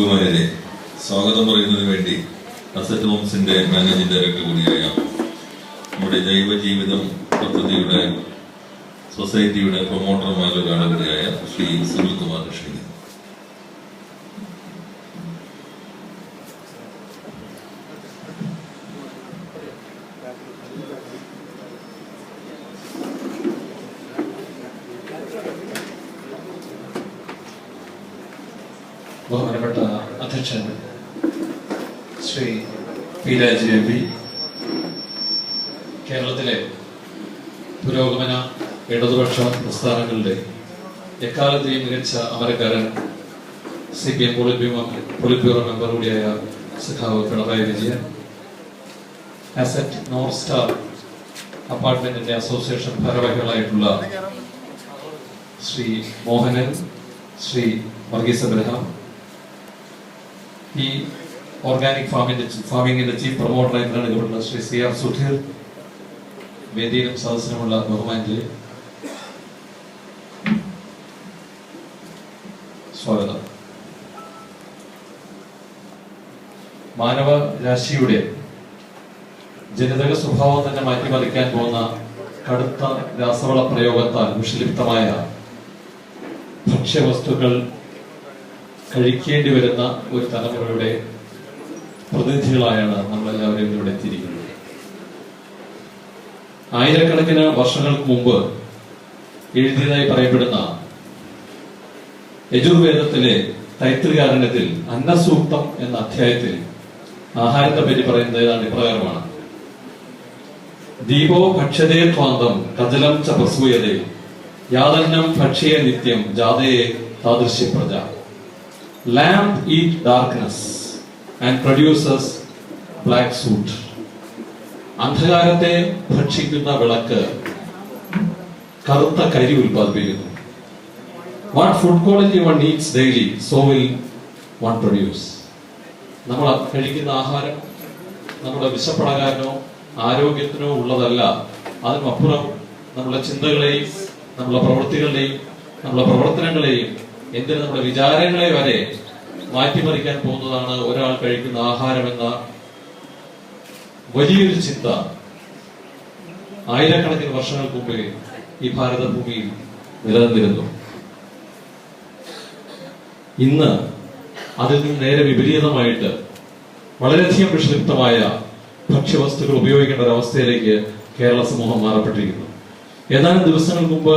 ബഹുമാനരെ, സ്വാഗതം പറയുന്നതിന് വേണ്ടി അസറ്റ് ഹോംസിന്റെ മാനേജിംഗ് ഡയറക്ടർ കൂടിയായ നമ്മുടെ ജൈവ ജീവിതം പദ്ധതിയുടെ സൊസൈറ്റിയുടെ പ്രൊമോട്ടർമാരുടെ കൂടിയായ ശ്രീ സുനിൽകുമാർ ക്ഷണിക്കുന്നു. ബഹുമാനപ്പെട്ട അധ്യക്ഷൻ ശ്രീ പി രാജി MP, കേരളത്തിലെ പുരോഗമന ഇടതുപക്ഷ പ്രസ്ഥാനങ്ങളുടെ എക്കാലത്തെയും മികച്ച അമരക്കാരൻ CPM പോളിറ്റ് ബ്യൂറോ മെമ്പർ കൂടിയായ സഖാവ് Pinarayi Vijayan, asset north star അപ്പാർട്ട്മെന്റിന്റെ അസോസിയേഷൻ ഭാരവാഹികളായിട്ടുള്ള ശ്രീ മോഹനൻ, ശ്രീ വർഗീസ് അബ്രഹാം, ഈ ഓർഗാനിക് ഫാമിംഗിന്റെ ചീഫ് പ്രൊമോട്ടറായി തിരഞ്ഞെടുക്കപ്പെട്ട ശ്രീ CR സുധീർ, വേദിയിലും സദസ്സിനുമുള്ള ബഹുമാനരെ സ്വാഗതം. മാനവ രാശിയുടെ ജനിതക സ്വഭാവം തന്നെ മാറ്റിമറിക്കാൻ പോകുന്ന കടുത്ത രാസവള പ്രയോഗത്താൽ വിഷലിപ്തമായ ഭക്ഷ്യവസ്തുക്കൾ കഴിക്കേണ്ടി വരുന്ന ഒരു തലമുറയുടെ പ്രതിനിധികളായാണ് നമ്മളെല്ലാവരും ഇവിടെ എത്തിയിരിക്കുന്നത്. ആയിരക്കണക്കിന് വർഷങ്ങൾക്ക് മുമ്പ് എഴുതിയതായി പറയപ്പെടുന്ന യജുർവേദത്തിലെ തൈത്രികാരണ്യത്തിൽ അന്നസൂക്തം എന്ന അധ്യായത്തിൽ ആഹാരത്തെ പറ്റി പറയുന്നത് ഏതാണ്ട് ഇപ്രകാരമാണ്: ദീപോ ഭക്ഷ്യതേ ത്വാന്തം കജലം ച പ്രസൂയതേ യാതന്നം ഭക്ഷ്യ നിത്യം ജാതയെ താദൃശ്യ പ്രജ. Lamp eat darkness and produces black soot. അന്ധകാരത്തെ ഭക്ഷിക്കുന്ന വിളക്ക് കറുത്ത കരി ഉൽപ്പാദിപ്പിക്കുന്നു. What food quality one eats daily, so will one produce. നമ്മൾ കഴിക്കുന്ന ആഹാരം നമ്മുടെ വിശപ്പടകാരനോ ആരോഗ്യത്തിനോ ഉള്ളതല്ല. അതിനപ്പുറം നമ്മുടെ ചിന്തകളെയും നമ്മുടെ പ്രവൃത്തികളുടെയും നമ്മുടെ പ്രവർത്തനങ്ങളെയും എന്തിന് നമ്മുടെ വിചാരങ്ങളെ വരെ മാറ്റിമറിക്കാൻ പോകുന്നതാണ് ഒരാൾ കഴിക്കുന്ന ആഹാരം എന്ന വലിയൊരു ചിന്ത ആയിരക്കണക്കിന് വർഷങ്ങൾക്ക് മുമ്പേ ഈ ഭാരതഭൂമിയിൽ നിലനിന്നിരുന്നു. ഇന്ന് അതിൽ നിന്ന് നേരെ വിപരീതമായിട്ട് വളരെയധികം വിഷലിപ്തമായ ഭക്ഷ്യവസ്തുക്കൾ ഉപയോഗിക്കേണ്ട ഒരവസ്ഥയിലേക്ക് കേരള സമൂഹം മാറപ്പെട്ടിരിക്കുന്നു. ഏതാനും ദിവസങ്ങൾക്ക് മുമ്പ്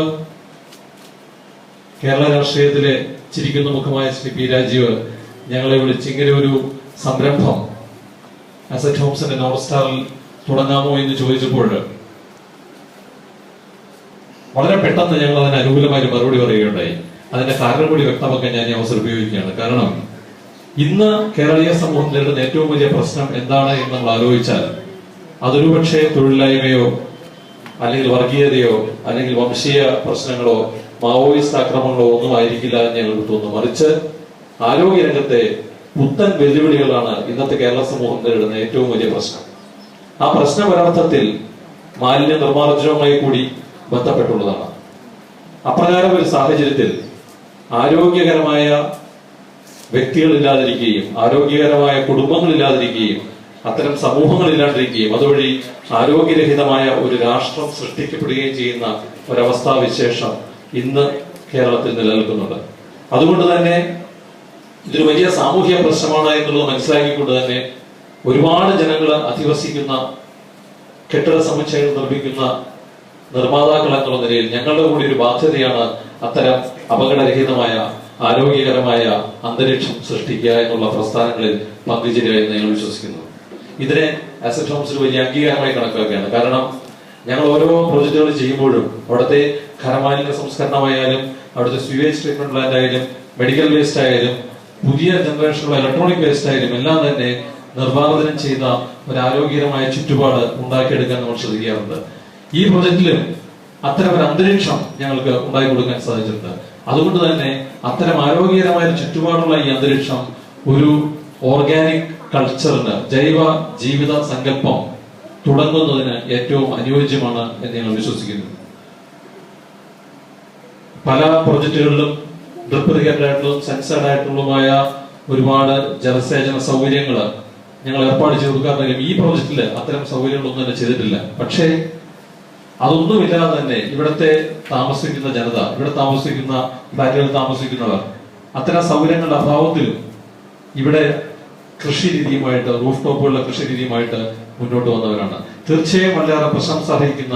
കേരള രാഷ്ട്രീയത്തിലെ ചിരിക്കുന്ന മുഖമായ ശ്രീ പി രാജീവ് ഞങ്ങളെ വിളിച്ച് ഇങ്ങനെ ഒരു സംരംഭം അസറ്റ് ഹോംസിന്റെ നോർത്ത് സ്റ്റാറിൽ തുടങ്ങാമോ എന്ന് ചോദിച്ചപ്പോൾ വളരെ പെട്ടെന്ന് ഞങ്ങൾ അതിന് അനുകൂലമായി മറുപടി പറയുകയുണ്ടായി. അതിന്റെ കാരണം കൂടി വ്യക്തമാക്കാൻ ഞാൻ ഈ അവസരം ഉപയോഗിക്കുകയാണ്. കാരണം ഇന്ന് കേരളീയ സമൂഹം നേരിടുന്ന ഏറ്റവും വലിയ പ്രശ്നം എന്താണ് എന്ന് നമ്മൾ ആലോചിച്ചാൽ അതൊരു പക്ഷേ തൊഴിലില്ലായ്മയോ അല്ലെങ്കിൽ വർഗീയതയോ അല്ലെങ്കിൽ വംശീയ പ്രശ്നങ്ങളോ മാവോയിസ്റ്റ് ആക്രമണങ്ങളോ ഒന്നും ആയിരിക്കില്ല എന്ന് ഞങ്ങൾക്ക് തോന്നുന്നു. മറിച്ച് ആരോഗ്യരംഗത്തെ പുത്തൻ വെല്ലുവിളികളാണ് ഇന്നത്തെ കേരള സമൂഹം നേരിടുന്ന ഏറ്റവും വലിയ പ്രശ്നം. ആ പ്രശ്നം ഒരർത്ഥത്തിൽ മാലിന്യ നിർമ്മാർജ്ജനവുമായി കൂടി ബന്ധപ്പെട്ടുള്ളതാണ്. അപ്രകാരം ഒരു സാഹചര്യത്തിൽ ആരോഗ്യകരമായ വ്യക്തികളില്ലാതിരിക്കുകയും ആരോഗ്യകരമായ കുടുംബങ്ങളില്ലാതിരിക്കുകയും അത്തരം സമൂഹങ്ങളില്ലാണ്ടിരിക്കുകയും അതുവഴി ആരോഗ്യരഹിതമായ ഒരു രാഷ്ട്രം സൃഷ്ടിക്കപ്പെടുകയും ചെയ്യുന്ന ഒരവസ്ഥാവിശേഷം ഇന്ന് കേരളത്തിൽ നിലനിൽക്കുന്നുണ്ട്. അതുകൊണ്ട് തന്നെ ഇതൊരു വലിയ സാമൂഹ്യ പ്രശ്നമാണ് എന്നുള്ളത് മനസ്സിലാക്കിക്കൊണ്ട് തന്നെ ഒരുപാട് ജനങ്ങൾ അധിവസിക്കുന്ന കെട്ടിട സമുച്ചയങ്ങൾ നിർമ്മിക്കുന്ന നിർമ്മാതാക്കൾ എന്നുള്ള നിലയിൽ ഞങ്ങളുടെ കൂടി ഒരു ബാധ്യതയാണ് അത്തരം അപകടരഹിതമായ ആരോഗ്യകരമായ അന്തരീക്ഷം സൃഷ്ടിക്കുക എന്നുള്ള പ്രസ്ഥാനങ്ങളിൽ പങ്കുചേരുക എന്ന് ഞങ്ങൾ വിശ്വസിക്കുന്നു. ഇതിനെ അസറ്റ് ഹോംസിൽ വലിയ അംഗീകാരമായി കണക്കാക്കുകയാണ്. കാരണം ഞങ്ങൾ ഓരോ പ്രോജക്റ്റുകൾ ചെയ്യുമ്പോഴും അവിടുത്തെ ഖരമാലിന്യ സംസ്കരണമായാലും അവിടുത്തെ സ്വീവേജ് ട്രീറ്റ്മെന്റ് പ്ലാന്റ് ആയാലും മെഡിക്കൽ വേസ്റ്റ് ആയാലും പുതിയ ജനറേഷനുള്ള ഇലക്ട്രോണിക് വേസ്റ്റ് ആയാലും എല്ലാം തന്നെ നിർമ്മാർജ്ജനം ചെയ്ത ഒരു ആരോഗ്യകരമായ ചുറ്റുപാട് ഉണ്ടാക്കിയെടുക്കാൻ നമ്മൾ ശ്രദ്ധിക്കാറുണ്ട്. ഈ പ്രൊജക്റ്റിലും അത്തരം ഒരു അന്തരീക്ഷം ഞങ്ങൾക്ക് ഉണ്ടാക്കി കൊടുക്കാൻ സാധിച്ചിട്ടുണ്ട്. അതുകൊണ്ട് തന്നെ അത്തരം ആരോഗ്യകരമായ ചുറ്റുപാടുള്ള ഈ അന്തരീക്ഷം ഒരു ഓർഗാനിക് കൾച്ചറിന് ജൈവ ജീവിത സങ്കല്പം തുടങ്ങുന്നതിന് ഏറ്റവും അനുയോജ്യമാണ് എന്ന് ഞങ്ങൾ വിശ്വസിക്കുന്നു. പല പ്രൊജക്ടുകളിലും ഡ്രിപ്പ് ഇറിഗേറ്റഡ് ആയിട്ടുള്ളതും സെൻസേർഡ് ആയിട്ടുള്ളതുമായ ഒരുപാട് ജലസേചന സൗകര്യങ്ങൾ ഞങ്ങൾ ഏർപ്പാട് ചെയ്ത് കൊടുക്കാറുണ്ടെങ്കിലും ഈ പ്രോജക്റ്റിൽ അത്തരം സൗകര്യങ്ങളൊന്നും തന്നെ ചെയ്തിട്ടില്ല. പക്ഷേ അതൊന്നുമില്ലാതെ തന്നെ ഇവിടുത്തെ താമസിക്കുന്ന ജനത, ഇവിടെ താമസിക്കുന്ന ഫ്ലാറ്റുകളിൽ താമസിക്കുന്നവർ അത്തരം സൗകര്യങ്ങളുടെ അഭാവത്തിലും ഇവിടെ കൃഷി രീതിയുമായിട്ട്, റൂഫ് ടോപ്പുകളുടെ കൃഷി രീതിയുമായിട്ട് മുന്നോട്ട് വന്നവരാണ്. തീർച്ചയായും വളരെ പ്രശംസ അർഹിക്കുന്ന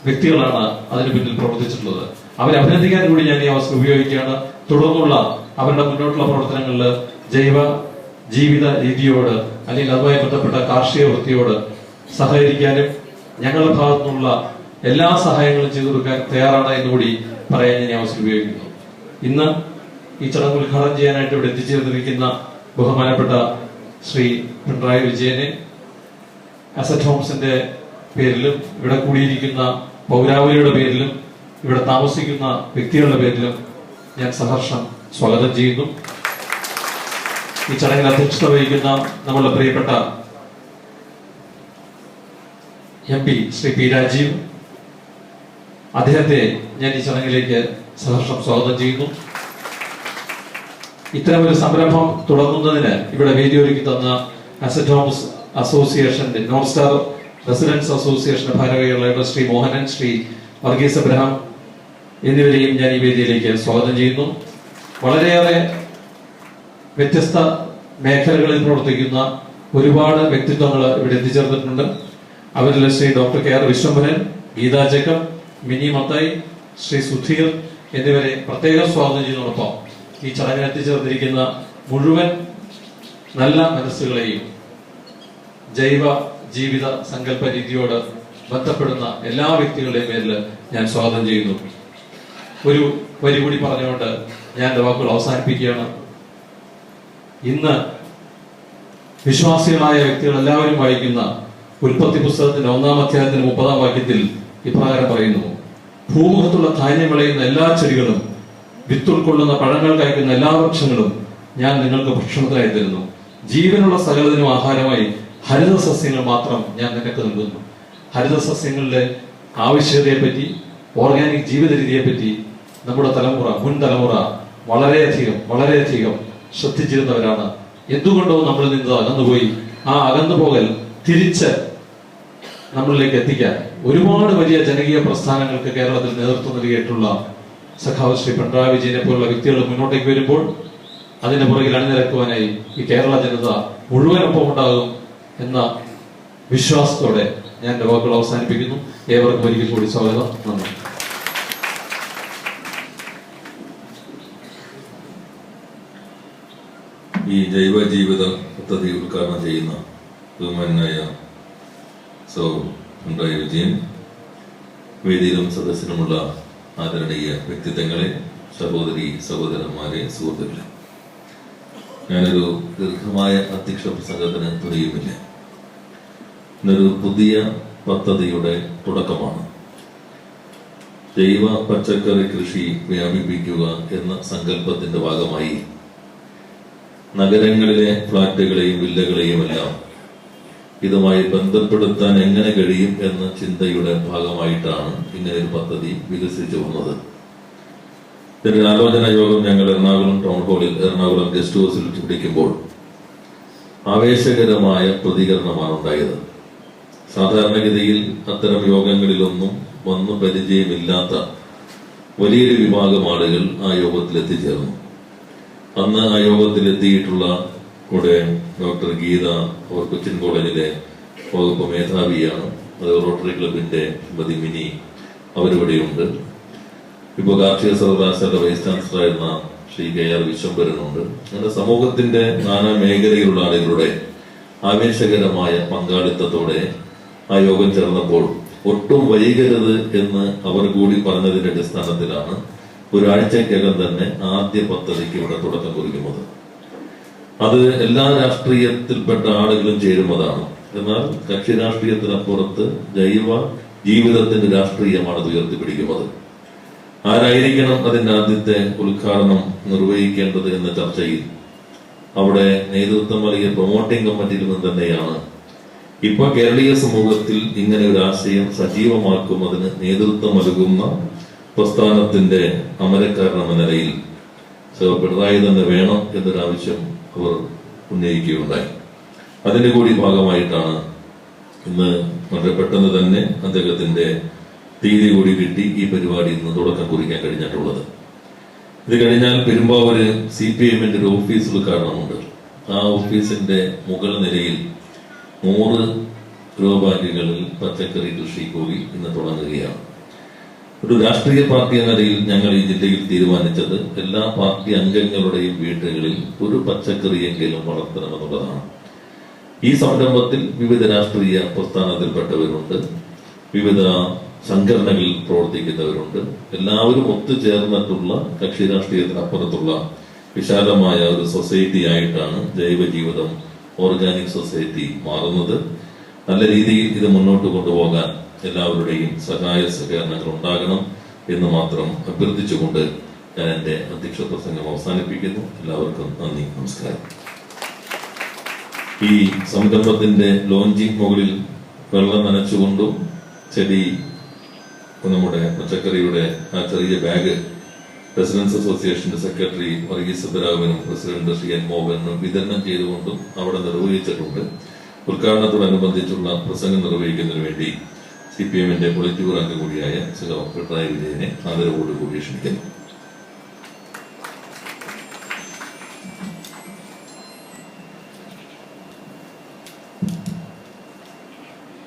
വ്യക്തികളാണ് അതിന് പിന്നിൽ പ്രവർത്തിച്ചിട്ടുള്ളത്. അവരെ അഭിനന്ദിക്കാൻ കൂടി ഞാൻ ഈ അവസരം ഉപയോഗിക്കുകയാണ്. തുടർന്നുള്ള അവരുടെ മുന്നോട്ടുള്ള പ്രവർത്തനങ്ങളിൽ ജൈവ ജീവിത രീതിയോട് അല്ലെങ്കിൽ അതുമായി ബന്ധപ്പെട്ട കാർഷിക വൃത്തിയോട് സഹകരിക്കാനും ഞങ്ങളുടെ ഭാഗത്തു നിന്നുള്ള എല്ലാ സഹായങ്ങളും ചെയ്തു കൊടുക്കാൻ തയ്യാറാണ് എന്നുകൂടി പറയാൻ ഞാൻ ഈ അവസരം ഉപയോഗിക്കുന്നു. ഇന്ന് ഈ ചടങ്ങ് ഉദ്ഘാടനം ചെയ്യാനായിട്ട് ഇവിടെ എത്തിച്ചേർന്നിരിക്കുന്ന ബഹുമാനപ്പെട്ട ശ്രീ പിണറായി വിജയനെ അസറ്റ് ഹോംസിന്റെ പേരിലും ഇവിടെ കൂടിയിരിക്കുന്ന പൗരാവലിയുടെ പേരിലും ഇവിടെ താമസിക്കുന്ന വ്യക്തികളുടെ പേരിലും ഞാൻ സഹർഷം സ്വാഗതം ചെയ്യുന്നു. ഈ ചടങ്ങിൽ അധ്യക്ഷത വഹിക്കുന്ന നമ്മളുടെ പ്രിയപ്പെട്ട MP ശ്രീ P രാജീവ്, അദ്ദേഹത്തെ ഞാൻ ഈ ചടങ്ങിലേക്ക് സഹർഷം സ്വാഗതം ചെയ്യുന്നു. ഇത്തരമൊരു സംരംഭം തുടങ്ങുന്നതിന് ഇവിടെ വേദിയൊരുക്കി തന്ന അസറ്റ് ഹോംസ് അസോസിയേഷന്റെ, നോർത്ത് സ്റ്റാർ റെസിഡൻസ് അസോസിയേഷന്റെ ഭാരവാഹികളായിട്ടുള്ള ശ്രീ മോഹനൻ, ശ്രീ വർഗീസ് അബ്രഹാം എന്നിവരെയും ഞാൻ ഈ വേദിയിലേക്ക് സ്വാഗതം ചെയ്യുന്നു. വളരെയേറെ വ്യത്യസ്ത മേഖലകളിൽ പ്രവർത്തിക്കുന്ന ഒരുപാട് വ്യക്തിത്വങ്ങൾ ഇവിടെ എത്തിച്ചേർന്നിട്ടുണ്ട്. അവരിൽ Shri doctor KR Vishwambharan, Geetha Jacob, Mini Mathai, Shri Sudheer എന്നിവരെ പ്രത്യേകം സ്വാഗതം ചെയ്യുന്നതോടൊപ്പം ഈ ചടങ്ങിൽ എത്തിച്ചേർന്നിരിക്കുന്ന മുഴുവൻ നല്ല മനസ്സുകളെയും ജൈവ ജീവിത സങ്കല്പ രീതിയോട് ബന്ധപ്പെടുന്ന എല്ലാ വ്യക്തികളുടെയും പേരിൽ ഞാൻ സ്വാഗതം ചെയ്യുന്നു. ഒരു വരി കൂടി പറഞ്ഞുകൊണ്ട് ഞാൻ എൻ്റെ വാക്കുകൾ അവസാനിപ്പിക്കുകയാണ്. ഇന്ന് വിശ്വാസികളായ വ്യക്തികൾ എല്ലാവരും വായിക്കുന്ന ഉൽപ്പത്തി പുസ്തകത്തിന്റെ 1-ാം അധ്യായത്തിന്റെ 30-ാം വാക്യത്തിൽ ഇപ്രകാരം പറയുന്നു: ഭൂമുഖത്തുള്ള ധാന്യം വിളയുന്ന എല്ലാ ചെടികളും, വിത്തുൾക്കൊള്ളുന്ന പഴങ്ങൾ കായ്ക്കുന്ന എല്ലാ വൃക്ഷങ്ങളും ഞാൻ നിങ്ങൾക്ക് ഭക്ഷണത്തിനായി തരുന്നു. ജീവനുള്ള സകലതിനും ആഹാരമായി ഹരിത സസ്യങ്ങൾ മാത്രം ഞാൻ നിനക്ക് നൽകുന്നു. ഹരിത സസ്യങ്ങളുടെ ആവശ്യകതയെപ്പറ്റി, ഓർഗാനിക് ജീവിത രീതിയെപ്പറ്റി നമ്മുടെ തലമുറ, മുൻ തലമുറ വളരെയധികം ശ്രദ്ധിച്ചിരുന്നവരാണ്. എന്തുകൊണ്ടോ നമ്മളിൽ നിന്ന് അകന്നുപോയി. ആ അകന്നുപോകൽ തിരിച്ച് നമ്മളിലേക്ക് എത്തിക്കാൻ ഒരുപാട് വലിയ ജനകീയ പ്രസ്ഥാനങ്ങൾക്ക് കേരളത്തിൽ നേതൃത്വം നൽകിയിട്ടുള്ള സഖാവ് ശ്രീ പിണറായി വിജയനെ പോലുള്ള വ്യക്തികൾ മുന്നോട്ടേക്ക് വരുമ്പോൾ അതിന്റെ പുറകിൽ അണിനിരക്കുവാനായി ഈ കേരള ജനത മുഴുവനൊപ്പം ഉണ്ടാകും എന്ന വിശ്വാസത്തോടെ ഞാൻ എൻ്റെ വാക്കുകൾ അവസാനിപ്പിക്കുന്നു. ഏവർക്കും ഒരിക്കൽ കൂടി സ്വാഗതം. നന്ദി. ഈ ജൈവ ജീവിത പദ്ധതി ഉദ്ഘാടനം ചെയ്യുന്ന ബഹുമാനായ പിണറായി വിജയൻ, വേദിയിലും സദസ്സിലുമുള്ള ആദരണീയ വ്യക്തിത്വങ്ങളെ, സഹോദരന്മാരെ, സുഹൃത്തുക്കളെ, ഞാനൊരു ദീർഘമായ അധ്യക്ഷ പ്രസംഗത്തിന് തുനിയുമില്ല. ഇന്നൊരു പുതിയ പദ്ധതിയുടെ തുടക്കമാണ്. ജൈവ പച്ചക്കറി കൃഷി വ്യാപിപ്പിക്കുക എന്ന സങ്കല്പത്തിന്റെ ഭാഗമായി നഗരങ്ങളിലെ ഫ്ളാറ്റുകളെയും വില്ലകളെയും എല്ലാം ഇതുമായി ബന്ധപ്പെടുത്താൻ എങ്ങനെ കഴിയും എന്ന ചിന്തയുടെ ഭാഗമായിട്ടാണ് ഇങ്ങനെ ഒരു പദ്ധതി വികസിച്ചു വന്നത്. ഇതിന്റെ ആലോചന യോഗം ഞങ്ങൾ എറണാകുളം ടൗൺ ഹാളിൽ, എറണാകുളം ഗസ്റ്റ് ഹൗസിൽ പിടിക്കുമ്പോൾ ആവേശകരമായ പ്രതികരണമാണ് ഉണ്ടായത്. സാധാരണഗതിയിൽ അത്തരം യോഗങ്ങളിലൊന്നും വന്നു പരിചയമില്ലാത്ത വലിയൊരു വിഭാഗം ആളുകൾ ആ യോഗത്തിൽ എത്തിച്ചേർന്നു. അന്ന് ആ യോഗത്തിൽ എത്തിയിട്ടുള്ള കൂടെ ഡോക്ടർ ഗീത, അവർ കൊച്ചിൻ കോളേജിലെ വകുപ്പ് മേധാവിയാണ്. അത് റോട്ടറി ക്ലബിന്റെ മിനി, അവരിവിടെയുണ്ട്. ഇപ്പോൾ കാർഷിക സർവകലാശാല വൈസ് ചാൻസലറായിരുന്ന ശ്രീ KR വിശ്വംഭരനുണ്ട്. അങ്ങനെ സമൂഹത്തിന്റെ നാനാ മേഖലയിലുള്ള ആളുകളുടെ ആവേശകരമായ പങ്കാളിത്തത്തോടെ ആ യോഗം ചേർന്നപ്പോൾ ഒട്ടും വൈകരുത് എന്ന് അവർ കൂടി പറഞ്ഞതിന്റെ അടിസ്ഥാനത്തിലാണ് ഒരാഴ്ചക്കകം തന്നെ ആദ്യ പദ്ധതിക്ക് ഇവിടെ തുടക്കം കുറിക്കുന്നത്. അത് എല്ലാ രാഷ്ട്രീയത്തിൽപ്പെട്ട ആളുകളും ചേരുന്നതാണ്. എന്നാൽ കക്ഷി രാഷ്ട്രീയത്തിനപ്പുറത്ത് ജൈവ ജീവിതത്തിന്റെ രാഷ്ട്രീയമാണ് അത് ഉയർത്തിപ്പിടിക്കുന്നത്. ആരായിരിക്കണം അതിന്റെ ആദ്യത്തെ ഉദ്ഘാടനം നിർവഹിക്കേണ്ടത് എന്ന ചർച്ചയിൽ അവിടെ നേതൃത്വം നൽകിയ പ്രൊമോട്ടിംഗ് കമ്മിറ്റിയിൽ നിന്ന് തന്നെയാണ് ഇപ്പൊ കേരളീയ സമൂഹത്തിൽ ഇങ്ങനെ ഒരു ആശയം സജീവമാക്കുന്നതിന് നേതൃത്വം നൽകുന്ന പ്രസ്ഥാനത്തിന്റെ അമരക്കാരൻ എന്ന നിലയിൽ പിണറായി തന്നെ വേണം എന്നൊരാവശ്യം അവർ ഉന്നയിക്കുകയുണ്ടായി. അതിന്റെ കൂടി ഭാഗമായിട്ടാണ് ഇന്ന് വളരെ പെട്ടെന്ന് തന്നെ അദ്ദേഹത്തിന്റെ തീയതി കൂടി കിട്ടി ഈ പരിപാടി ഇന്ന് തുടക്കം കുറിക്കാൻ കഴിഞ്ഞിട്ടുള്ളത്. ഇത് കഴിഞ്ഞാൽ പെരുമ്പാവൂര് CPIMന്റെ ഒരു ഓഫീസ് ഉദ്ഘാടനമുണ്ട്. ആ ഓഫീസിന്റെ മുകൾ നിലയിൽ 100 ഗ്രോ ബാഗുകളിൽ പച്ചക്കറി കൃഷി കൂടി ഇന്ന് തുടങ്ങുകയാണ്. ഒരു രാഷ്ട്രീയ പാർട്ടി എന്ന നിലയിൽ ഞങ്ങൾ ഈ ജില്ലയിൽ തീരുമാനിച്ചത് എല്ലാ പാർട്ടി അംഗങ്ങളുടെയും വീടുകളിൽ ഒരു പച്ചക്കറിയെങ്കിലും വളർത്തണമെന്നുള്ളതാണ്. ഈ സംരംഭത്തിൽ വിവിധ രാഷ്ട്രീയ പ്രസ്ഥാനത്തിൽപ്പെട്ടവരുണ്ട്, വിവിധ സംഘടനകളിൽ പ്രവർത്തിക്കുന്നവരുണ്ട്. എല്ലാവരും ഒത്തുചേർന്നിട്ടുള്ള കക്ഷി രാഷ്ട്രീയത്തിനപ്പുറത്തുള്ള വിശാലമായ ഒരു സൊസൈറ്റി ആയിട്ടാണ് ജൈവജീവിതം ഓർഗാനിക് സൊസൈറ്റി മാറുന്നത്. നല്ല രീതിയിൽ ഇത് മുന്നോട്ട് കൊണ്ടുപോകാൻ എല്ലാവരുടെയും സഹായ സഹകരണങ്ങൾ ഉണ്ടാകണം എന്ന് മാത്രം അഭ്യർത്ഥിച്ചുകൊണ്ട് ഞാൻ എന്റെ അധ്യക്ഷ പ്രസംഗം അവസാനിപ്പിക്കുന്നു. എല്ലാവർക്കും നന്ദി, നമസ്കാരം. ഈ സംരംഭത്തിന്റെ ലോഞ്ചിങ് മുകളിൽ വെള്ളം നനച്ചുകൊണ്ടും ചെടി നമ്മുടെ പച്ചക്കറിയുടെ ആ ചെറിയ ബാഗ് റെസിഡൻസ് അസോസിയേഷന്റെ സെക്രട്ടറി വർഗീസ് സുബ്ബരാമനും പ്രസിഡന്റ് ശ്രീ എൻ മോഹനും വിതരണം ചെയ്തുകൊണ്ടും അവിടെ നിർവഹിച്ചിട്ടുണ്ട്. ഉദ്ഘാടനത്തോടനുബന്ധിച്ചുള്ള പ്രസംഗം നിർവഹിക്കുന്നതിന് വേണ്ടി CPIMന്റെ പൊളിറ്റ് ബ്യൂറോ അംഗം കൂടിയായ പിണറായി വിജയനെ ആദരവോടുകൂടി ക്ഷണിക്കുന്നു.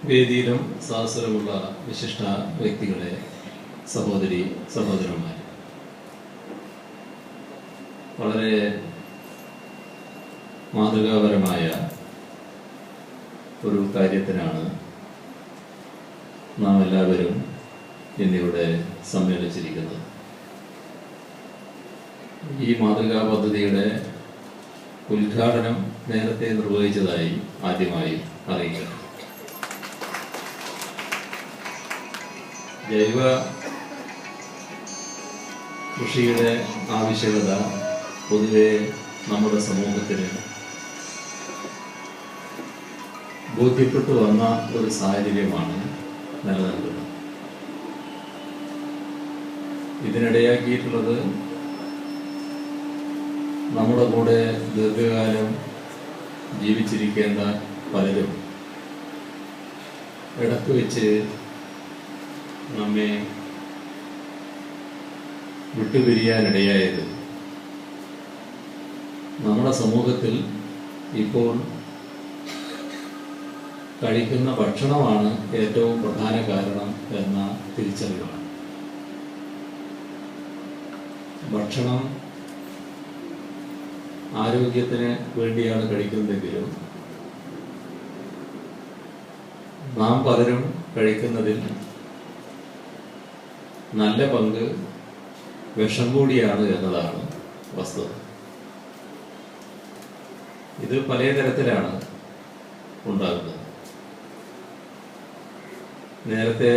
വേദിയിലും സഹസ്രമുള്ള വിശിഷ്ട വ്യക്തികളെ, സഹോദരി സഹോദരന്മാർ, വളരെ മാതൃകാപരമായ ഒരു കാര്യത്തിനാണ് നാം എല്ലാവരും ഇന്നിവിടെ സമ്മേളിച്ചിരിക്കുന്നത്. ഈ മാതൃകാ പദ്ധതിയുടെ ഉദ്ഘാടനം നേരത്തെ നിർവഹിച്ചതായി ആദ്യമായി അറിയിക്കുന്നു. ജൈവ കൃഷിയുടെ ആവശ്യകത പൊതുവെ നമ്മുടെ സമൂഹത്തിന് ബോധ്യപ്പെട്ടു വന്ന ഒരു സാഹചര്യമാണ് നിലനിൽക്കുന്നത്. ഇതിനിടയാക്കിയിട്ടുള്ളത് നമ്മുടെ കൂടെ ദീർഘകാലം ജീവിച്ചിരിക്കേണ്ട പലരും ഇടയ്ക്ക് വെച്ച് നമ്മെ വിട്ടുപിരിയാനിടയായത് നമ്മുടെ സമൂഹത്തിൽ ഇപ്പോൾ കഴിക്കുന്ന ഭക്ഷണമാണ് ഏറ്റവും പ്രധാന കാരണം എന്ന തിരിച്ചറിവാണ്. ഭക്ഷണം ആരോഗ്യത്തിന് വേണ്ടിയാണ് കഴിക്കുന്നതെങ്കിലും നാം പലരും കഴിക്കുന്നതിൽ നല്ല പങ്ക് വിഷം കൂടിയാണ് എന്നതാണ് വസ്തുത. ഇത് പല തരത്തിലാണ് ഉണ്ടാകുന്നത്. നേരത്തെ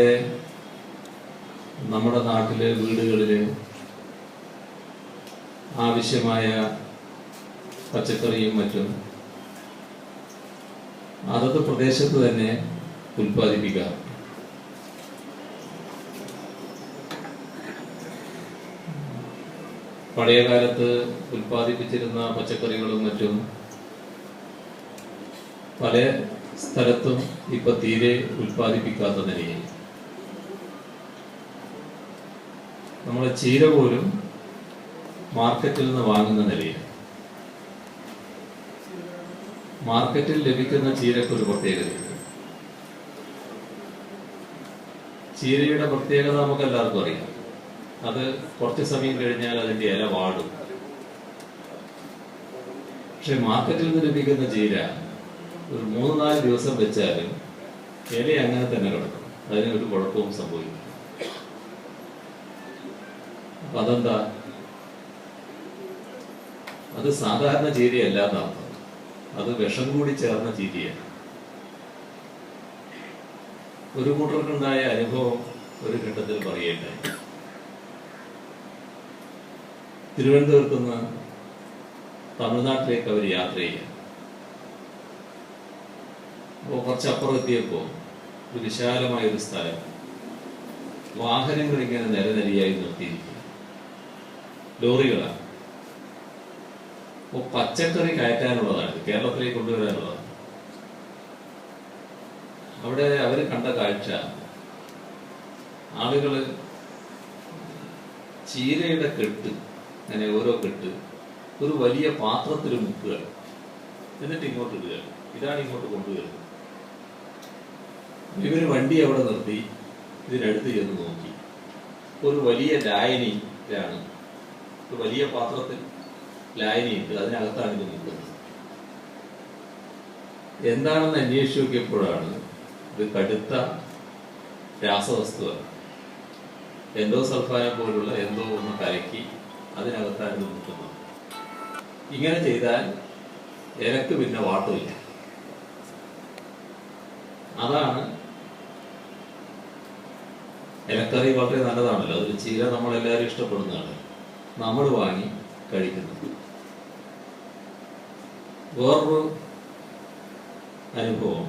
നമ്മുടെ നാട്ടിലെ വീടുകളിൽ ആവശ്യമായ പച്ചക്കറിയും മറ്റും അതത് പ്രദേശത്ത് തന്നെ ഉൽപ്പാദിപ്പിക്കാം. പഴയ കാലത്ത് ഉൽപ്പാദിപ്പിച്ചിരുന്ന പച്ചക്കറികളും മറ്റും പല സ്ഥലത്തും ഇപ്പൊ തീരെ ഉൽപ്പാദിപ്പിക്കാത്ത നിലയിൽ നമ്മളെ ചീര പോലും മാർക്കറ്റിൽ നിന്ന് വാങ്ങുന്ന നിലയിൽ. മാർക്കറ്റിൽ ലഭിക്കുന്ന ചീരക്ക് ഒരു പ്രത്യേകതയുണ്ട്. ചീരയുടെ പ്രത്യേകത നമുക്ക് എല്ലാവർക്കും അറിയാം. അത് കുറച്ച് സമയം കഴിഞ്ഞാൽ അതിന്റെ ഇല വാടും. പക്ഷെ മാർക്കറ്റിൽ നിന്ന് ലഭിക്കുന്ന ചീര ഒരു 3-4 ദിവസം വെച്ചാലും ഇല അങ്ങനെ തന്നെ കിടക്കും. അതിനൊരു കുഴപ്പവും സംഭവിക്കും. അപ്പൊ അതെന്താ? അത് സാധാരണ ചീരയല്ല എന്നർത്ഥം. അത് വിഷം കൂടി ചേർന്ന ചീരയാണ്. ഒരു കൂട്ടർക്കുണ്ടായ അനുഭവം ഒരു ഘട്ടത്തിൽ പറയേണ്ടായി. തിരുവനന്തപുരത്ത് നിന്ന് തമിഴ്നാട്ടിലേക്ക് അവർ യാത്ര ചെയ്യാം. അപ്പോൾ കുറച്ചപ്പുറം എത്തിയപ്പോൾ ഒരു വിശാലമായൊരു സ്ഥലം, വാഹനങ്ങൾ ഇങ്ങനെ നിരനിരയായി നിർത്തിയിരിക്കുക. ലോറികളാണ്. അപ്പോൾ പച്ചക്കറി കയറ്റാനുള്ളതാണ്, കേരളത്തിലേക്ക് കൊണ്ടുവരാനുള്ളതാണ്. അവിടെ അവർ കണ്ട കാഴ്ച, ആളുകള് ചീരയുടെ കെട്ട്, അങ്ങനെ ഓരോ കെട്ട് ഒരു വലിയ പാത്രത്തിൽ മുക്കുക, എന്നിട്ട് ഇങ്ങോട്ട് ഇടുക. ഇതാണ് ഇങ്ങോട്ട് കൊണ്ടുവരുന്നത്. ഇവര് വണ്ടി അവിടെ നിർത്തി ഇതിനടുത്ത് ചെന്ന് നോക്കി. ഒരു വലിയ ലായനിയിലാണ്, ഒരു വലിയ പാത്രത്തിൽ ലായനിയുണ്ട്, അതിനകത്താണ് ഇത് മുക്കുന്നത്. എന്താണെന്ന് അന്വേഷിച്ച് നോക്കിയപ്പോഴാണ് ഇത് കടുത്ത രാസവസ്തുവാണ്, എൻഡോസൾഫാനെ പോലുള്ള എന്തോ ഒന്ന് കലക്കി അതിനകത്താണ് ഇത് മുക്കുന്നത്. ഇങ്ങനെ ചെയ്താൽ ഇലക്ക് പിന്നെ വാട്ടില്ല. അതാണ് ഇലക്കറി വളരെ നല്ലതാണല്ലോ, അതൊരു ചീര നമ്മളെല്ലാവരും ഇഷ്ടപ്പെടുന്നതാണ്, നമ്മൾ വാങ്ങി കഴിക്കുന്നത്. വേറൊരു അനുഭവം,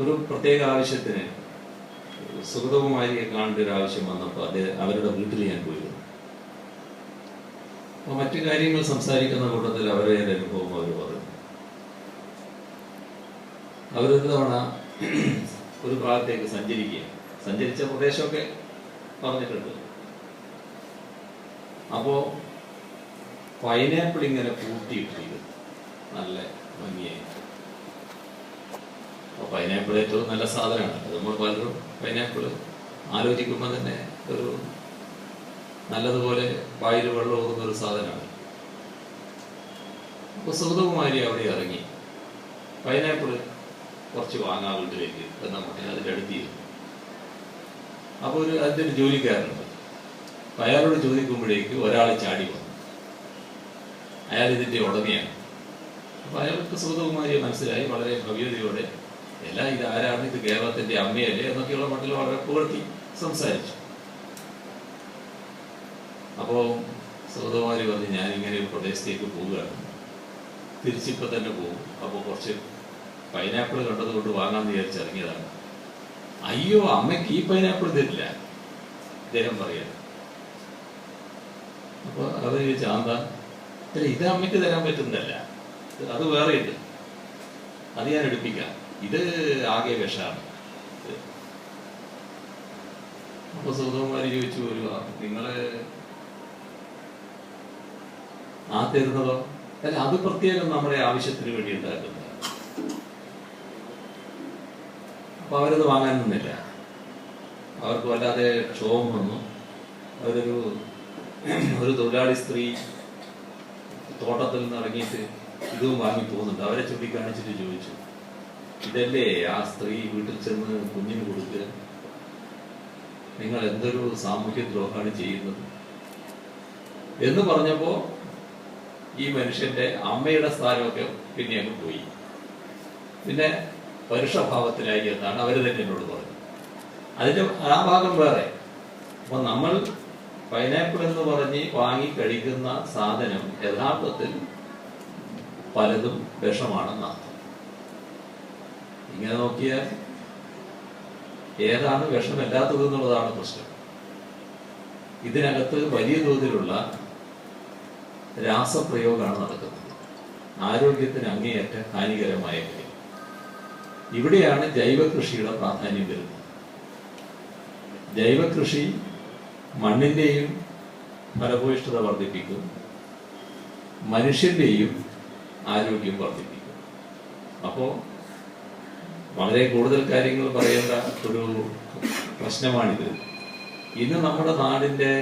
ഒരു പ്രത്യേക ആവശ്യത്തിന് സുഗതകുമാരിയെ കാണേണ്ട ഒരു ആവശ്യം വന്നപ്പോൾ അവരുടെ വീട്ടിൽ ഞാൻ പോയിരുന്നു. അപ്പോൾ മറ്റു കാര്യങ്ങൾ സംസാരിക്കുന്ന കൂട്ടത്തിൽ അവരുടെ അനുഭവം അവർ പറഞ്ഞു. അവരൊരു തവണ ഒരു ഭാഗത്തേക്ക് സഞ്ചരിച്ച പ്രദേശമൊക്കെ പറഞ്ഞിട്ടുണ്ട്. അപ്പോ പൈനാപ്പിൾ ഇങ്ങനെ കൂട്ടിയിട്ടിരിക്കുന്നു, നല്ല ഭംഗിയായി. അപ്പോൾ പൈനാപ്പിൾ ഏറ്റവും നല്ല സാധനമാണ്. അത് നമ്മൾ പലരും പൈനാപ്പിൾ ആലോചിക്കുമ്പോൾ തന്നെ ഒരു നല്ലതുപോലെ വായിൽ വെള്ളം ഓടുന്ന ഒരു സാധനമാണ്. അപ്പോൾ സുഗതകുമാരി അവിടെ ഇറങ്ങി പൈനാപ്പിൾ കുറച്ച് വാങ്ങാൻ വീട്ടിലേക്ക് എന്ന് പറഞ്ഞാൽ അതിൻ്റെ അടുത്തിരുന്നു. അപ്പോൾ അതിൻ്റെ ഒരു ജോലിക്കാരനുണ്ട്. അപ്പം അയാളോട് ചോദിക്കുമ്പോഴേക്ക് ഒരാൾ ചാടി വന്നു. അയാൾ ഇതിൻ്റെ ഉടമയാണ്. അപ്പോൾ അയാൾക്ക് സുഗതകുമാരിയെ മനസ്സിലായി. വളരെ ഭവ്യതയോടെ എല്ലാം ഇത് ആരാണ്, ഇത് കേരളത്തിൻ്റെ അമ്മയല്ലേ എന്നൊക്കെയുള്ള മട്ടിൽ വളരെ പുകഴ്ത്തി സംസാരിച്ചു. അപ്പോൾ സുഗതകുമാരി പറഞ്ഞു, ഞാനിങ്ങനെ ഒരു പ്രദേശത്തേക്ക് പോവുകയാണ്, തിരിച്ചിപ്പോൾ തന്നെ പോകും. അപ്പോൾ കുറച്ച് പൈനാപ്പിൾ കണ്ടതുകൊണ്ട് വാങ്ങാമെന്ന് വിചാരിച്ചിറങ്ങിയതാണ്. അയ്യോ, അമ്മയ്ക്ക് ഈ പൈനാപ്പിൾ തരില്ല, അദ്ദേഹം പറയാം. അപ്പോൾ അവർ ചോദിച്ചാൽ എന്താ? ഇത് അമ്മയ്ക്ക് തരാൻ പറ്റുന്നതല്ല, അത് വേറെ ഉണ്ട്, അത് ഞാൻ എടുപ്പിക്കാം, ഇത് ആകെ വിഷമാണ്. അപ്പൊ സുഗതകുമാരി ചോദിച്ചു, നിങ്ങള് ആ തരുന്നതോ? അല്ല, അത് പ്രത്യേകം നമ്മുടെ ആവശ്യത്തിന് വേണ്ടി ഉണ്ടാക്കുന്നത്. അപ്പൊ അവരത് വാങ്ങാൻ നിന്നില്ല. അവർക്ക് വല്ലാതെ ക്ഷോഭം വന്നു. ഒരു തൊഴിലാളി സ്ത്രീ തോട്ടത്തിൽ നിന്ന് ഇറങ്ങിയിട്ട് ഇതും വാങ്ങി പോകുന്നുണ്ട്. അവരെ ചൂണ്ടിക്കാണിച്ചിട്ട് ചോദിച്ചു, ഇതല്ലേ ആ സ്ത്രീ വീട്ടിൽ ചെന്ന് കുഞ്ഞിന് കൊടുക്കുക? നിങ്ങൾ എന്തൊരു സാമൂഹ്യ ദ്രോഹമാണ് ചെയ്യുന്നത് എന്ന് പറഞ്ഞപ്പോ ഈ മനുഷ്യന്റെ അമ്മയുടെ സ്ഥാനമൊക്കെ പിന്നെ അങ്ങ് പോയി. പിന്നെ പരുഷഭാവത്തിലായി എന്നാണ് അവർ തന്നെ എന്നോട് പറഞ്ഞത്. അതിന്റെ ആ ഭാഗം വേറെ. അപ്പൊ നമ്മൾ പൈനാപ്പിൾ എന്ന് പറഞ്ഞ് വാങ്ങി കഴിക്കുന്ന സാധനം യഥാർത്ഥത്തിൽ പലതും വിഷമാണെന്നാണ്. ഇങ്ങനെ നോക്കിയാൽ ഏതാണ് വിഷമല്ലാത്തത് എന്നുള്ളതാണ് പ്രശ്നം. ഇതിനകത്ത് വലിയ തോതിലുള്ള രാസപ്രയോഗമാണ് നടക്കുന്നത്, ആരോഗ്യത്തിന് അങ്ങേയറ്റ ഹാനികരമായ കാര്യം. ഇവിടെയാണ് ജൈവകൃഷിയുടെ പ്രാധാന്യം വരുന്നത്. ജൈവകൃഷി മണ്ണിന്റെയും ഫലഭൂയിഷ്ഠത വർദ്ധിപ്പിക്കും, മനുഷ്യന്റെയും ആരോഗ്യം വർദ്ധിപ്പിക്കും. അപ്പോൾ വളരെ കൂടുതൽ കാര്യങ്ങൾ പറയേണ്ട ഒരു പ്രശ്നമാണിത്. ഇന്ന് നമ്മുടെ നാടിൻ്റെ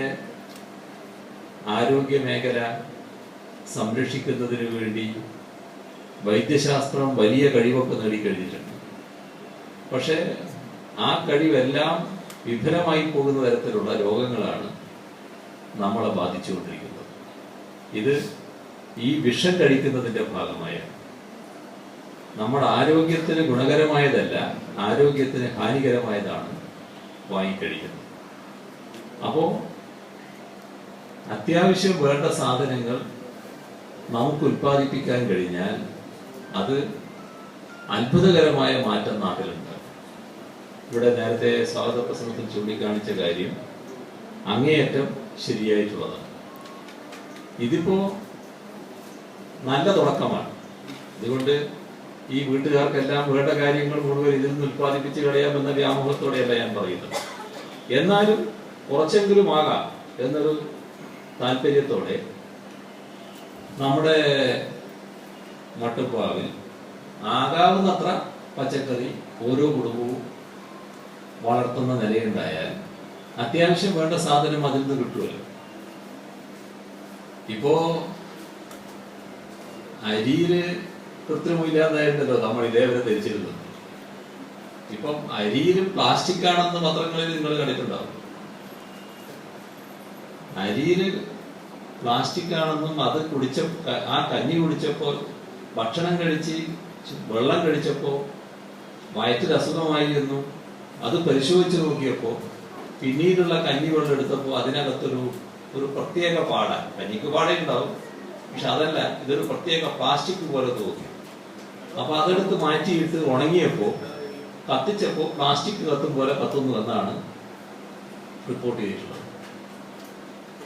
ആരോഗ്യ മേഖല സംരക്ഷിക്കുന്നതിന് വേണ്ടി വൈദ്യശാസ്ത്രം വലിയ കഴിവൊക്കെ നേടിക്കഴിഞ്ഞിട്ടുണ്ട്. പക്ഷെ ആ കഴിവെല്ലാം വിഫലമായി പോകുന്ന തരത്തിലുള്ള രോഗങ്ങളാണ് നമ്മളെ ബാധിച്ചുകൊണ്ടിരിക്കുന്നത്. ഇത് ഈ വിഷം കഴിക്കുന്നതിൻ്റെ ഭാഗമായാണ്. നമ്മുടെ ആരോഗ്യത്തിന് ഗുണകരമായതല്ല, ആരോഗ്യത്തിന് ഹാനികരമായതാണ് വാങ്ങിക്കഴിക്കുന്നത്. അപ്പോൾ അത്യാവശ്യം വേണ്ട സാധനങ്ങൾ നമുക്ക് ഉൽപ്പാദിപ്പിക്കാൻ കഴിഞ്ഞാൽ അത് അത്ഭുതകരമായ മാറ്റം നാട്ടിലുണ്ട്. ഇവിടെ നേരത്തെ സ്വാഗത പ്രസംഗത്തിൽ ചൂണ്ടിക്കാണിച്ച കാര്യം അങ്ങേയറ്റം ശരിയായിട്ടുള്ളതാണ്. ഇതിപ്പോ നല്ല തുടക്കമാണ്. അതുകൊണ്ട് ഈ വീട്ടുകാർക്കെല്ലാം വേണ്ട കാര്യങ്ങൾ മുഴുവൻ ഇതിൽ നിന്ന് ഉത്പാദിപ്പിച്ച് കളയാമെന്ന വ്യാമോഹത്തോടെയല്ല ഞാൻ പറയുന്നത്. എന്നാലും കുറച്ചെങ്കിലും ആകാം എന്നൊരു താല്പര്യത്തോടെ നമ്മുടെ മട്ടുപ്പാവിൽ ആകാവുന്നത്ര പച്ചക്കറി ഓരോ കുടുംബവും വളർത്തുന്ന നിലയുണ്ടായാൽ അത്യാവശ്യം വേണ്ട സാധനം അതിൽ നിന്ന് കിട്ടുമല്ലോ. ഇപ്പോ അരിയില് കൃത്രിമില്ലാതായിരുന്നല്ലോ നമ്മൾ ഇതേവരെ ധരിച്ചിരുന്നത്. ഇപ്പം അരിയിലും പ്ലാസ്റ്റിക് ആണെന്ന് പത്രങ്ങളിൽ നിങ്ങൾ കണ്ടിട്ടുണ്ടാവും. അരിയില് പ്ലാസ്റ്റിക് ആണെന്നും അത് ആ കഞ്ഞി കുടിച്ചപ്പോൾ ഭക്ഷണം കഴിച്ച് വെള്ളം കഴിച്ചപ്പോൾ വയറ്റിൽ അസുഖമായി എന്നും അത് പരിശോധിച്ച് നോക്കിയപ്പോൾ പിന്നീടുള്ള കഞ്ഞി വെള്ളം എടുത്തപ്പോൾ അതിനകത്തൊരു പ്രത്യേക പാട, കഞ്ഞിക്ക് പാടയുണ്ടാവും, പക്ഷെ അതല്ല, ഇതൊരു പ്രത്യേക പ്ലാസ്റ്റിക് പോലെ തോന്നി. അപ്പൊ അതെടുത്ത് മാറ്റിയിട്ട് ഉണങ്ങിയപ്പോ കത്തിച്ചപ്പോ പ്ലാസ്റ്റിക് കത്തും പോലെ കത്തുന്നു എന്നാണ് റിപ്പോർട്ട് ചെയ്തിട്ടുള്ളത്.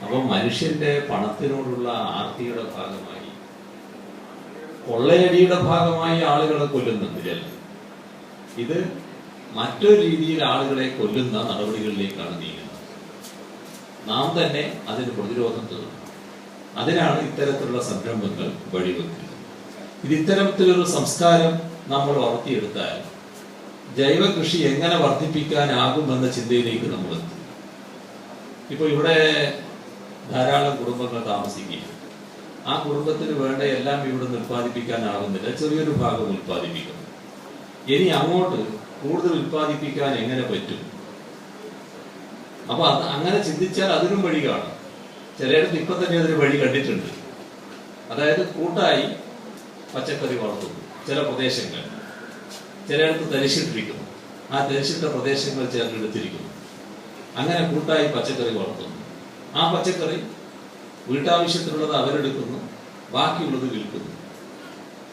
അപ്പൊ മനുഷ്യന്റെ പണത്തിനോടുള്ള ആർത്തിയുടെ ഭാഗമായി, കൊള്ളയടിയുടെ ഭാഗമായി ആളുകളെ കൊല്ലുന്നുണ്ട് ചിലർ. ഇത് മറ്റൊരു രീതിയിൽ ആളുകളെ കൊല്ലുന്ന നടപടികളിലേക്കാണ് നീങ്ങുന്നത്. നാം തന്നെ അതിന് പ്രതിരോധം തീർന്നു. അതിനാണ് ഇത്തരത്തിലുള്ള സംരംഭങ്ങൾ വഴിവെക്കുന്നത്. ഇത്തരത്തിലൊരു സംസ്കാരം നമ്മൾ വളർത്തിയെടുത്താൽ ജൈവ കൃഷി എങ്ങനെ വർദ്ധിപ്പിക്കാനാകുമെന്ന ചിന്തയിലേക്ക് നമ്മൾ എത്തും. ഇപ്പൊ ഇവിടെ ധാരാളം കുടുംബങ്ങൾ താമസിക്കുകയും ആ കുടുംബത്തിന് വേണ്ട എല്ലാം ഇവിടെ ഉത്പാദിപ്പിക്കാനാകുന്നില്ല, ചെറിയൊരു ഭാഗം ഉത്പാദിപ്പിക്കുന്നു. ഇനി അങ്ങോട്ട് കൂടുതൽ ഉത്പാദിപ്പിക്കാൻ എങ്ങനെ പറ്റും? അപ്പൊ അങ്ങനെ ചിന്തിച്ചാൽ അതിനും വഴി കാണും. ചിലയിടത്ത് ഇപ്പൊ തന്നെ അതിന് വഴി കണ്ടിട്ടുണ്ട്. അതായത് കൂട്ടായി പച്ചക്കറി വളർത്തുന്നു ചില പ്രദേശങ്ങൾ, ചിലയിടത്ത് തരിശിട്ടിരിക്കുന്നു, ആ തരിശിട്ട പ്രദേശങ്ങൾ ചിലർ എടുത്തിരിക്കുന്നു. അങ്ങനെ കൂട്ടായി പച്ചക്കറി വളർത്തുന്നു. ആ പച്ചക്കറി വീട്ടാവശ്യത്തിനുള്ളത് അവരെടുക്കുന്നു, ബാക്കിയുള്ളത് വിൽക്കുന്നു.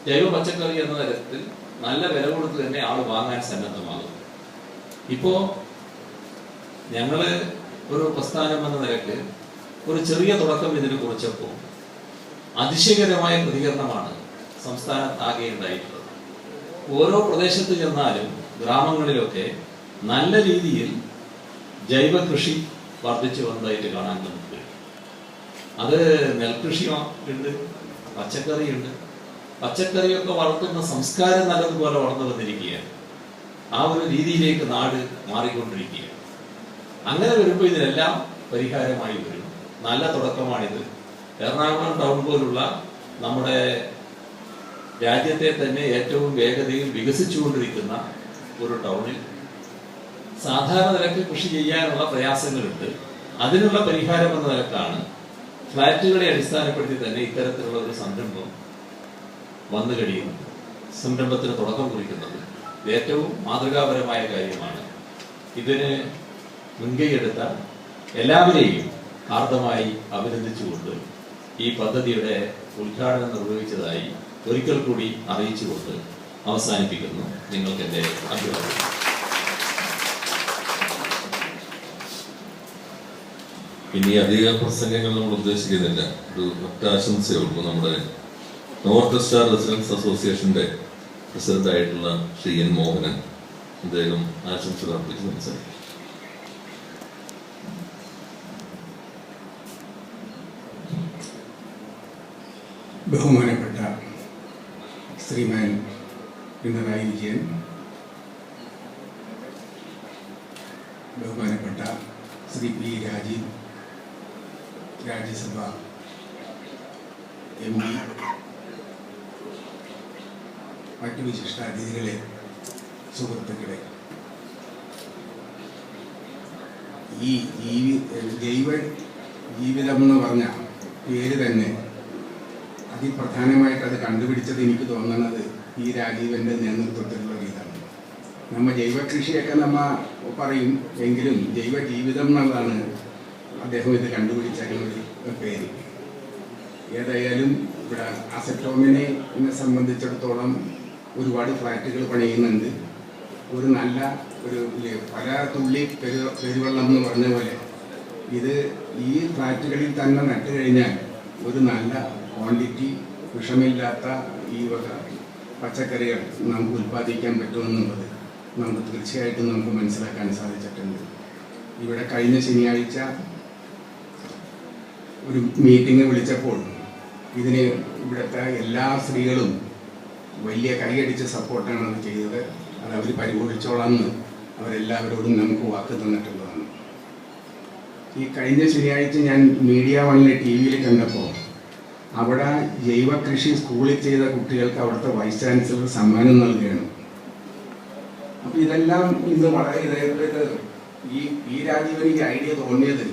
ജൈവ പച്ചക്കറി എന്ന തരത്തിൽ നല്ല വില കൊടുത്ത് തന്നെ ആള് വാങ്ങാൻ സന്നദ്ധമാകുന്നു. ഇപ്പോ ഞങ്ങള് ഒരു പ്രസ്ഥാനം എന്ന നിലക്ക് ഒരു ചെറിയ തുടക്കം ഇതിനെ കുറിച്ചപ്പോൾ അതിശയകരമായ പ്രതികരണമാണ് സംസ്ഥാനത്താകെ ഉണ്ടായിട്ടുള്ളത്. ഓരോ പ്രദേശത്ത് ചെന്നാലും ഗ്രാമങ്ങളിലൊക്കെ നല്ല രീതിയിൽ ജൈവ കൃഷി വർദ്ധിച്ചു വന്നതായിട്ട് കാണാൻ നമുക്ക്. അത് നെൽകൃഷി ഉണ്ട്, പച്ചക്കറിയുണ്ട്. പച്ചക്കറിയൊക്കെ വളർത്തുന്ന സംസ്കാരം നല്ലതുപോലെ വളർന്നു വന്നിരിക്കുകയാണ്. ആ ഒരു രീതിയിലേക്ക് നാട് മാറിക്കൊണ്ടിരിക്കുകയാണ്. അങ്ങനെ വരുമ്പോൾ ഇതിനെല്ലാം പരിഹാരമായി വരും. നല്ല തുടക്കമാണിത്. എറണാകുളം ടൗൺ പോലുള്ള നമ്മുടെ രാജ്യത്തെ തന്നെ ഏറ്റവും വേഗതയിൽ വികസിച്ചുകൊണ്ടിരിക്കുന്ന ഒരു ടൗണിൽ സാധാരണ നിലക്ക് കൃഷി ചെയ്യാനുള്ള പ്രയാസങ്ങളുണ്ട്. അതിനുള്ള പരിഹാരം എന്ന നിലക്കാണ് ഫ്ലാറ്റുകളെ അടിസ്ഥാനപ്പെടുത്തി തന്നെ ഇത്തരത്തിലുള്ള ഒരു സംരംഭം വന്നു കഴിയുന്നത്, സംരംഭത്തിന് തുടക്കം കുറിക്കുന്നത്. ഇത് ഏറ്റവും മാതൃകാപരമായ കാര്യമാണ്. ഇതിന് മുൻകൈയെടുത്ത എല്ലാവരെയും ഹാർദമായി അഭിനന്ദിച്ചുകൊണ്ട് ഈ പദ്ധതിയുടെ ഉദ്ഘാടനം നിർവഹിച്ചതായി ഒരിക്കൽ കൂടി അറിയിച്ചുകൊണ്ട് അവസാനിപ്പിക്കുന്നു. നിങ്ങൾക്ക് എന്റെ അഭിപ്രായം. ഇനി അധിക പ്രസംഗങ്ങൾ നമ്മൾ ഉദ്ദേശിക്കുന്നില്ല. ഒരു ഒറ്റാശംസയുള്ളൂ. നമ്മുടെ നോർത്ത് സ്റ്റാർ റെസിഡൻസ് അസോസിയേഷന്റെ പ്രസിഡന്റ് ആയിട്ടുള്ള ശ്രീ എൻ മോഹനൻ, അദ്ദേഹം ആശംസകൾ അർപ്പിച്ച് സംസാരിക്കും. ബഹുമാനപ്പെട്ട ശ്രീമാൻ പിണറായി വിജയൻ, ബഹുമാനപ്പെട്ട ശ്രീ പി രാജീവ്, രാജ്യസഭ MP, മറ്റു വിശിഷ്ടാതിഥികളെ, സുഹൃത്തുക്കളെ, ഈ ജൈവ ജീവിതം എന്ന് പറഞ്ഞ പേര് തന്നെ അതിപ്രധാനമായിട്ട് അത് കണ്ടുപിടിച്ചത് എനിക്ക് തോന്നുന്നത് ഈ രാജീവന്റെ നേതൃത്വത്തിലുള്ള ഇതാണ്. നമ്മ ജൈവ കൃഷിയൊക്കെ നമ്മ പറയും, എങ്കിലും ജൈവ ജീവിതം എന്നുള്ളതാണ് അദ്ദേഹം ഇത് കണ്ടുപിടിച്ച ഒരു പേര്. ഏതായാലും ഇവിടെ അസറ്റോമിനെ സംബന്ധിച്ചിടത്തോളം ഒരുപാട് ഫ്ലാറ്റുകൾ പണിയുന്നുണ്ട്. ഒരു നല്ല പല തുള്ളി പെരുവെള്ളം എന്ന് പറഞ്ഞ പോലെ ഇത് ഈ ഫ്ലാറ്റുകളിൽ തന്നെ നട്ടു കഴിഞ്ഞാൽ ഒരു നല്ല ക്വാണ്ടിറ്റി വിഷമില്ലാത്ത ഈ വക പച്ചക്കറികൾ നമുക്ക് ഉൽപ്പാദിക്കാൻ പറ്റുമെന്നുള്ളത് നമുക്ക് തീർച്ചയായിട്ടും നമുക്ക് മനസ്സിലാക്കാൻ സാധിച്ചിട്ടുണ്ട്. ഇവിടെ കഴിഞ്ഞ ശനിയാഴ്ച ഒരു മീറ്റിംഗ് വിളിച്ചപ്പോൾ ഇതിന് ഇവിടുത്തെ എല്ലാ സ്ത്രീകളും വലിയ കൈയടിച്ച് സപ്പോർട്ടാണ് അത് ചെയ്തത്. അത് അവർ പരിപോഷിച്ചോളാമെന്ന് അവരെല്ലാവരോടും നമുക്ക് വാക്ക് തന്നിട്ടുള്ളതാണ്. ഈ കഴിഞ്ഞ ശനിയാഴ്ച ഞാൻ മീഡിയ വണ്ണിലെ TV-യിൽ കണ്ടപ്പോൾ അവിടെ ജൈവ കൃഷി സ്കൂളിൽ ചെയ്ത കുട്ടികൾക്ക് അവിടുത്തെ വൈസ് ചാൻസലർ സമ്മാനം നൽകുകയാണ്. അപ്പം ഇതെല്ലാം ഇന്ന് വളരെ ഈ രാജീവന് ഈ ഐഡിയ തോന്നിയത്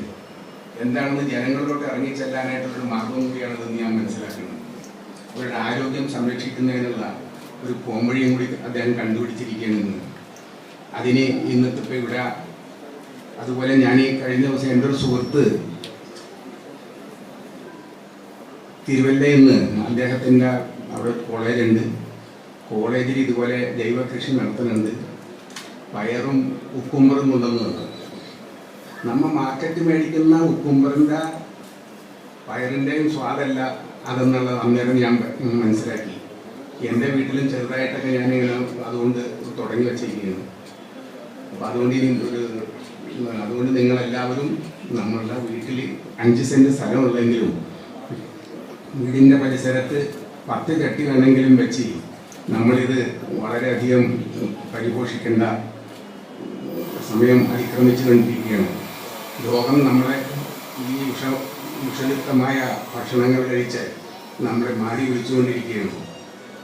എന്താണെന്ന് ജനങ്ങളിലോട്ട് ഇറങ്ങിച്ചെല്ലാനായിട്ടുള്ളൊരു മാർഗം കൂടിയാണെന്ന് ഞാൻ മനസ്സിലാക്കുന്നത്. അവരുടെ ആരോഗ്യം സംരക്ഷിക്കുന്നതിനുള്ള ഒരു പോംവഴിയും കൂടി അദ്ദേഹം കണ്ടുപിടിച്ചിരിക്കുകയാണ്. അതിന് ഇന്നത്തെ ഇപ്പോൾ ഇവിടെ അതുപോലെ ഞാൻ ഈ കഴിഞ്ഞ ദിവസം എൻ്റെ ഒരു സുഹൃത്ത് തിരുവല്ലയിൽ നിന്ന് അദ്ദേഹത്തിൻ്റെ അവിടെ കോളേജുണ്ട്, കോളേജിൽ ഇതുപോലെ ജൈവ കൃഷി നടത്തുന്നുണ്ട്. പയറും ഉക്കുമ്പറും കൊണ്ടുവന്നത് നമ്മൾ മാർക്കറ്റ് മേടിക്കുന്ന ഉക്കുമ്പറിൻ്റെ പയറിൻ്റെയും സ്വാദല്ല അതെന്നുള്ളത് അന്നേരം ഞാൻ മനസ്സിലാക്കി. എൻ്റെ വീട്ടിലും ചെറുതായിട്ടൊക്കെ ഞാനിങ്ങനെ അതുകൊണ്ട് തുടങ്ങി വച്ചിരിക്കുന്നു. അപ്പം അതുകൊണ്ട് നിങ്ങളെല്ലാവരും നമ്മളുടെ വീട്ടിൽ 5 സെൻറ്റ് സ്ഥലമുള്ളെങ്കിലും വീടിൻ്റെ പരിസരത്ത് 10 ചട്ടി വേണമെങ്കിലും വെച്ച് നമ്മളിത് വളരെയധികം പരിപോഷിക്കേണ്ട സമയം അതിക്രമിച്ചു കൊണ്ടിരിക്കുകയാണ്. ലോകം നമ്മളെ ഈ വിഷലിപ്തമായ ഭക്ഷണങ്ങൾ കഴിച്ച് നമ്മളെ മാടി വിളിച്ചുകൊണ്ടിരിക്കുകയാണ്.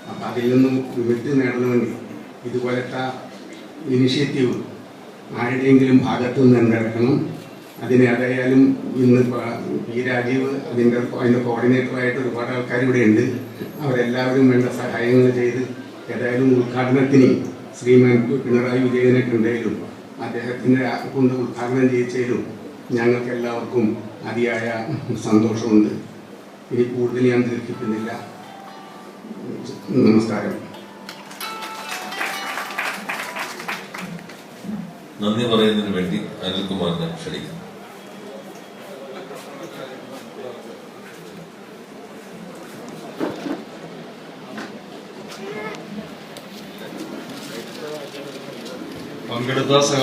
അപ്പം അതിൽ നിന്നും വിമുക്തി നേടണമെങ്കിൽ ഇതുപോലത്തെ ഇനിഷ്യേറ്റീവ് ആരുടെയെങ്കിലും ഭാഗത്തു നിന്ന് ഉണ്ടാക്കണം. അതിനേതായാലും ഇന്ന് ഈ രാജീവ് അതിൻ്റെ കോർഡിനേറ്ററായിട്ട് ഒരുപാട് ആൾക്കാർ ഇവിടെ ഉണ്ട്. അവരെല്ലാവരും വേണ്ട സഹായങ്ങൾ ചെയ്ത് ഏതായാലും ഉദ്ഘാടനത്തിന് ശ്രീമാൻ പിണറായി വിജയനെ കണ്ടതിലും അദ്ദേഹത്തിൻ്റെ കൊണ്ട് ഉദ്ഘാടനം ചെയ്യിച്ചതിലും ഞങ്ങൾക്ക് എല്ലാവർക്കും അതിയായ സന്തോഷമുണ്ട്. ഇനി കൂടുതൽ ഞാൻ ദീർഘിക്കുന്നില്ല. നമസ്കാരം. നന്ദി പറയുന്നതിന് വേണ്ടി അനിൽകുമാറിനെ ക്ഷണിക്കുന്നു. പങ്കെടുത്ത